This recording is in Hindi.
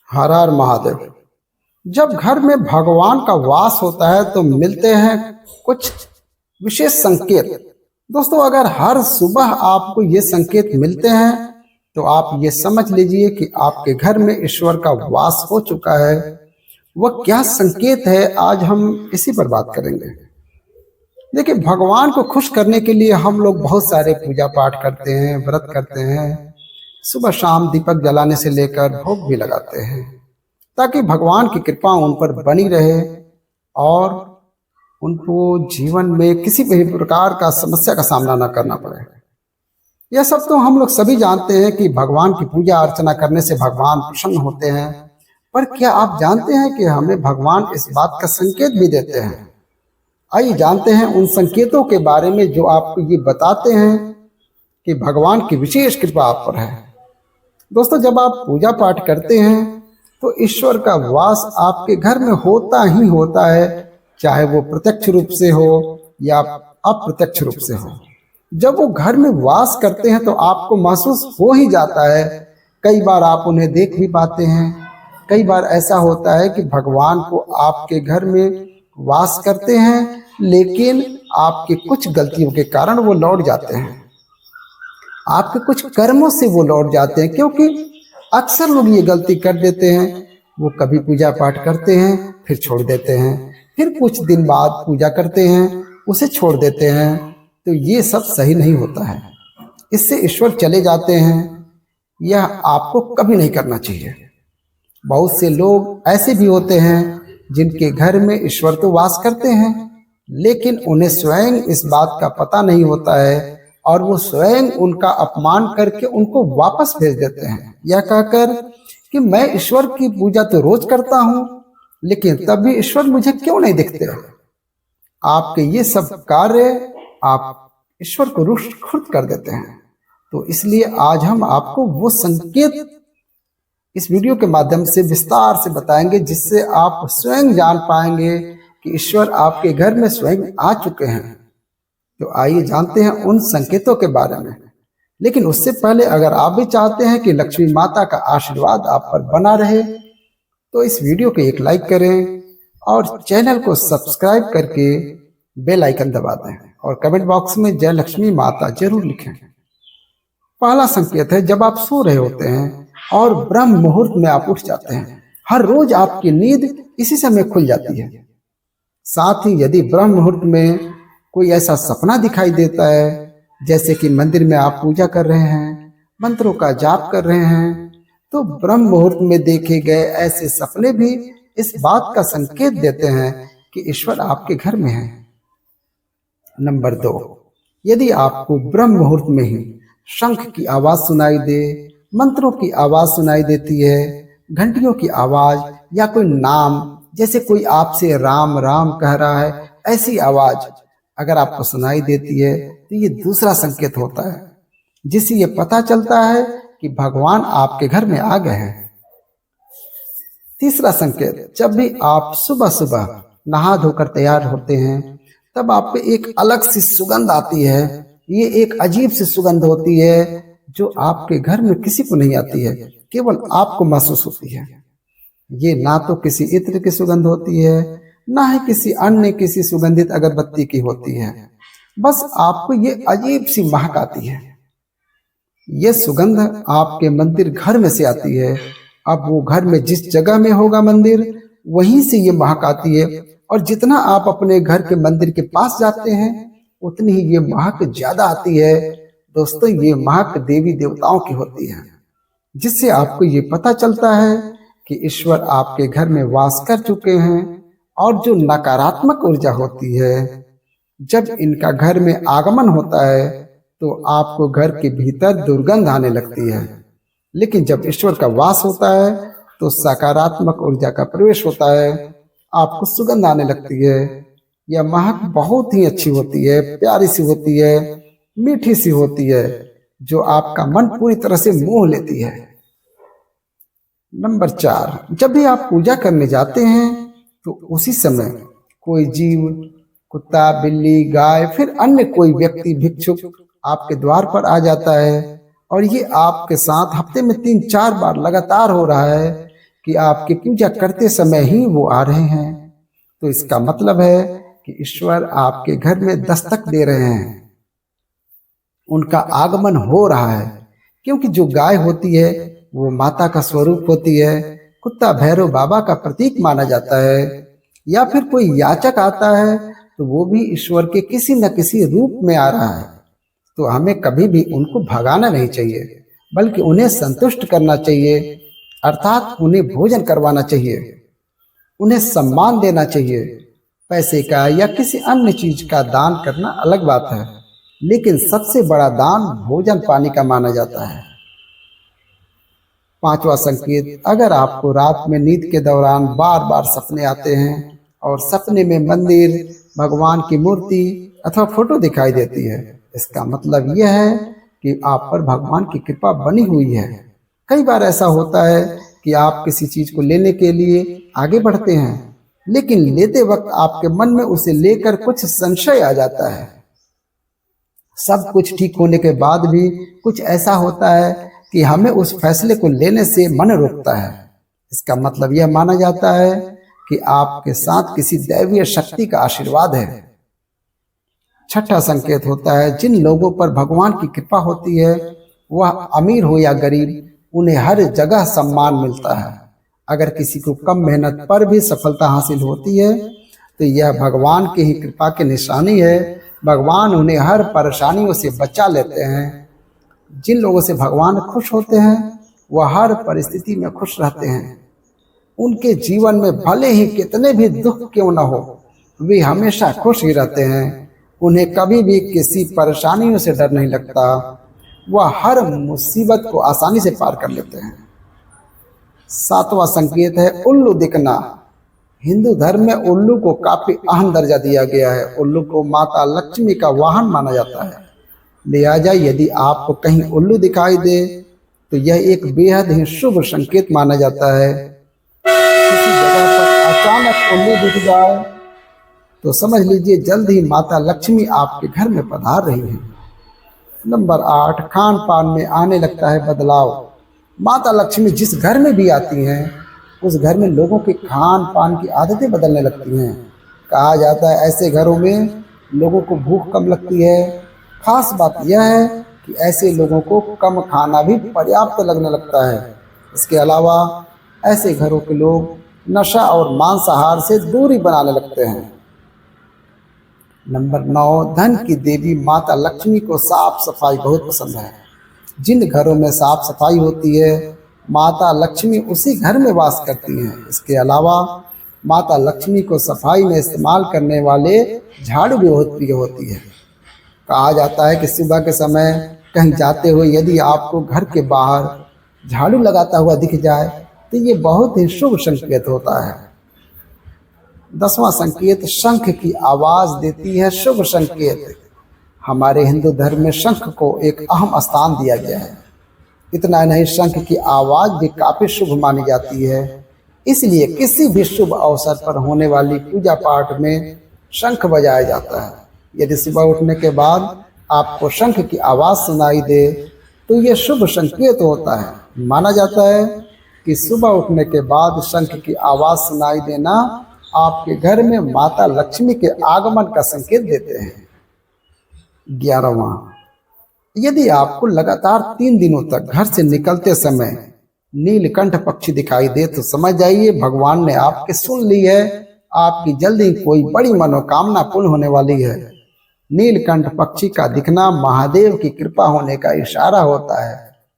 हर हर महादेव। जब घर में भगवान का वास होता है तो मिलते हैं कुछ विशेष संकेत। दोस्तों, अगर हर सुबह आपको ये संकेत मिलते हैं तो आप ये समझ लीजिए कि आपके घर में ईश्वर का वास हो चुका है। वह क्या संकेत है, आज हम इसी पर बात करेंगे। देखिए, भगवान को खुश करने के लिए हम लोग बहुत सारे पूजा पाठ करते हैं, व्रत करते हैं, सुबह शाम दीपक जलाने से लेकर भोग भी लगाते हैं ताकि भगवान की कृपा उन पर बनी रहे और उनको जीवन में किसी भी प्रकार का समस्या का सामना न करना पड़े। यह सब तो हम लोग सभी जानते हैं कि भगवान की पूजा अर्चना करने से भगवान प्रसन्न होते हैं, पर क्या आप जानते हैं कि हमें भगवान इस बात का संकेत भी देते हैं? आइए जानते हैं उन संकेतों के बारे में जो आपको ये बताते हैं कि भगवान की विशेष कृपा आप पर है। दोस्तों, जब आप पूजा पाठ करते हैं तो ईश्वर का वास आपके घर में होता ही होता है, चाहे वो प्रत्यक्ष रूप से हो या अप्रत्यक्ष रूप से हो। जब वो घर में वास करते हैं तो आपको महसूस हो ही जाता है। कई बार आप उन्हें देख भी पाते हैं। कई बार ऐसा होता है कि भगवान को आपके घर में वास करते हैं, लेकिन आपके कुछ गलतियों के कारण वो लौट जाते हैं। आपके कुछ कर्मों से वो लौट जाते हैं, क्योंकि अक्सर लोग ये गलती कर देते हैं। वो कभी पूजा पाठ करते हैं, फिर छोड़ देते हैं, फिर कुछ दिन बाद पूजा करते हैं, उसे छोड़ देते हैं। तो ये सब सही नहीं होता है, इससे ईश्वर चले जाते हैं। यह आपको कभी नहीं करना चाहिए। बहुत से लोग ऐसे भी होते हैं जिनके घर में ईश्वर तो वास करते हैं, लेकिन उन्हें स्वयं इस बात का पता नहीं होता है और वो स्वयं उनका अपमान करके उनको वापस भेज देते हैं, यह कहकर कि मैं ईश्वर की पूजा तो रोज करता हूं, लेकिन तब भी ईश्वर मुझे क्यों नहीं दिखते। आपके ये सब कार्य आप ईश्वर को रुष्ट खुद कर देते हैं। तो इसलिए आज हम आपको वो संकेत इस वीडियो के माध्यम से विस्तार से बताएंगे, जिससे आप स्वयं जान पाएंगे कि ईश्वर आपके घर में स्वयं आ चुके हैं। तो आइए जानते हैं उन संकेतों के बारे में। लेकिन उससे पहले अगर आप भी चाहते हैं कि लक्ष्मी माता का आशीर्वाद आप पर बना रहे तो इस वीडियो को एक लाइक करें और चैनल को सब्सक्राइब करके बेल आइकन दबा दें और कमेंट बॉक्स में जय लक्ष्मी माता जरूर लिखें। पहला संकेत है, जब आप सो रहे होते हैं और ब्रह्म मुहूर्त में आप उठ जाते हैं। हर रोज आपकी नींद इसी समय खुल जाती है। साथ ही यदि ब्रह्म मुहूर्त में कोई ऐसा सपना दिखाई देता है, जैसे कि मंदिर में आप पूजा कर रहे हैं, मंत्रों का जाप कर रहे हैं, तो ब्रह्म मुहूर्त में देखे गए ऐसे सपने भी इस बात का संकेत देते हैं कि ईश्वर आपके घर में है। नंबर 2, यदि आपको ब्रह्म मुहूर्त में ही शंख की आवाज सुनाई दे, मंत्रों की आवाज सुनाई देती है, घंटियों की आवाज या कोई नाम, जैसे कोई आपसे राम राम कह रहा है, ऐसी आवाज अगर आपको सुनाई देती है तो ये दूसरा संकेत होता है, जिससे ये पता चलता है कि भगवान आपके घर में आ गए हैं। तीसरा संकेत, जब भी आप सुबह सुबह नहा धोकर तैयार होते हैं तब आपको एक अलग सी सुगंध आती है। ये एक अजीब सी सुगंध होती है जो आपके घर में किसी को नहीं आती है, केवल आपको महसूस होती है। ये ना तो किसी इत्र की सुगंध होती है, ना ही किसी अन्य किसी सुगंधित अगरबत्ती की होती है, बस आपको ये अजीब सी महक आती है। ये सुगंध आपके मंदिर घर में से आती है। अब वो घर में जिस जगह में होगा मंदिर, वहीं से ये महक आती है, और जितना आप अपने घर के मंदिर के पास जाते हैं उतनी ही ये महक ज्यादा आती है। दोस्तों, ये महक देवी देवताओं की होती है, जिससे आपको ये पता चलता है कि ईश्वर आपके घर में वास कर चुके हैं। और जो नकारात्मक ऊर्जा होती है, जब इनका घर में आगमन होता है तो आपको घर के भीतर दुर्गंध आने लगती है, लेकिन जब ईश्वर का वास होता है तो सकारात्मक ऊर्जा का प्रवेश होता है, आपको सुगंध आने लगती है। यह महक बहुत ही अच्छी होती है, प्यारी सी होती है, मीठी सी होती है, जो आपका मन पूरी तरह से मोह लेती है। नंबर 4, जब भी आप पूजा करने जाते हैं तो उसी समय कोई जीव, कुत्ता, बिल्ली, गाय, फिर अन्य कोई व्यक्ति, भिक्षुक आपके द्वार पर आ जाता है, और ये आपके साथ हफ्ते में 3-4 बार लगातार हो रहा है कि आपकी पूजा करते समय ही वो आ रहे हैं, तो इसका मतलब है कि ईश्वर आपके घर में दस्तक दे रहे हैं, उनका आगमन हो रहा है। क्योंकि जो गाय होती है वो माता का स्वरूप होती है, कुत्ता भैरव बाबा का प्रतीक माना जाता है, या फिर कोई याचक आता है तो वो भी ईश्वर के किसी न किसी रूप में आ रहा है। तो हमें कभी भी उनको भगाना नहीं चाहिए, बल्कि उन्हें संतुष्ट करना चाहिए, अर्थात उन्हें भोजन करवाना चाहिए, उन्हें सम्मान देना चाहिए। पैसे का या किसी अन्य चीज का दान करना अलग बात है, लेकिन सबसे बड़ा दान भोजन पानी का माना जाता है। पांचवा संकेत, अगर आपको रात में नींद के दौरान बार बार सपने आते हैं और सपने में मंदिर, भगवान की मूर्ति अथवा फोटो दिखाई देती है, इसका मतलब यह है कि आप पर भगवान की कृपा बनी हुई है। कई बार ऐसा होता है कि आप किसी चीज को लेने के लिए आगे बढ़ते हैं, लेकिन लेते वक्त आपके मन में उसे लेकर कुछ संशय आ जाता है। सब कुछ ठीक होने के बाद भी कुछ ऐसा होता है कि हमें उस फैसले को लेने से मन रोकता है। इसका मतलब यह माना जाता है कि आपके साथ किसी दैवीय शक्ति का आशीर्वाद है। छठा संकेत होता है, जिन लोगों पर भगवान की कृपा होती है, वह अमीर हो या गरीब, उन्हें हर जगह सम्मान मिलता है। अगर किसी को कम मेहनत पर भी सफलता हासिल होती है तो यह भगवान की ही कृपा की निशानी है। भगवान उन्हें हर परेशानियों से बचा लेते हैं। जिन लोगों से भगवान खुश होते हैं वह हर परिस्थिति में खुश रहते हैं। उनके जीवन में भले ही कितने भी दुख क्यों न हो, वे हमेशा खुश ही रहते हैं। उन्हें कभी भी किसी परेशानियों से डर नहीं लगता। वह हर मुसीबत को आसानी से पार कर लेते हैं। सातवां संकेत है उल्लू दिखना। हिंदू धर्म में उल्लू को काफी अहम दर्जा दिया गया है। उल्लू को माता लक्ष्मी का वाहन माना जाता है। लिहाजा यदि आपको कहीं उल्लू दिखाई दे तो यह एक बेहद ही शुभ संकेत माना जाता है। किसी जगह पर अचानक उल्लू दिख जाए तो समझ लीजिए जल्द ही माता लक्ष्मी आपके घर में पधार रही है। नंबर 8, खान पान में आने लगता है बदलाव। माता लक्ष्मी जिस घर में भी आती हैं उस घर में लोगों के खान पान की आदतें बदलने लगती हैं। कहा जाता है ऐसे घरों में लोगों को भूख कम लगती है। खास बात यह है कि ऐसे लोगों को कम खाना भी पर्याप्त लगने लगता है। इसके अलावा ऐसे घरों के लोग नशा और मांसाहार से दूरी बनाने लगते हैं। नंबर 9, धन की देवी माता लक्ष्मी को साफ सफाई बहुत पसंद है। जिन घरों में साफ सफाई होती है माता लक्ष्मी उसी घर में वास करती हैं। इसके अलावा माता लक्ष्मी को सफाई में इस्तेमाल करने वाले झाड़ू भी बहुत प्रिय होती है। कहा जाता है कि सुबह के समय कहीं जाते हुए यदि आपको घर के बाहर झाड़ू लगाता हुआ दिख जाए तो ये बहुत ही शुभ संकेत होता है। 10वां संकेत, शंख की आवाज देती है शुभ संकेत। हमारे हिंदू धर्म में शंख को एक अहम स्थान दिया गया है। इतना नहीं, शंख की आवाज भी काफी शुभ मानी जाती है। इसलिए किसी भी शुभ अवसर पर होने वाली पूजा पाठ में शंख बजाया जाता है। यदि सुबह उठने के बाद आपको शंख की आवाज सुनाई दे तो यह शुभ संकेत होता है। माना जाता है कि सुबह उठने के बाद शंख की आवाज सुनाई देना आपके घर में माता लक्ष्मी के आगमन का संकेत देते हैं। 11वां, यदि आपको लगातार 3 दिनों तक घर से निकलते समय नीलकंठ पक्षी दिखाई दे तो समझ जाइए भगवान ने आपकी सुन ली है। आपकी जल्दी कोई बड़ी मनोकामना पूर्ण होने वाली है। नीलकंठ पक्षी का दिखना महादेव की कृपा होने का इशारा होता है।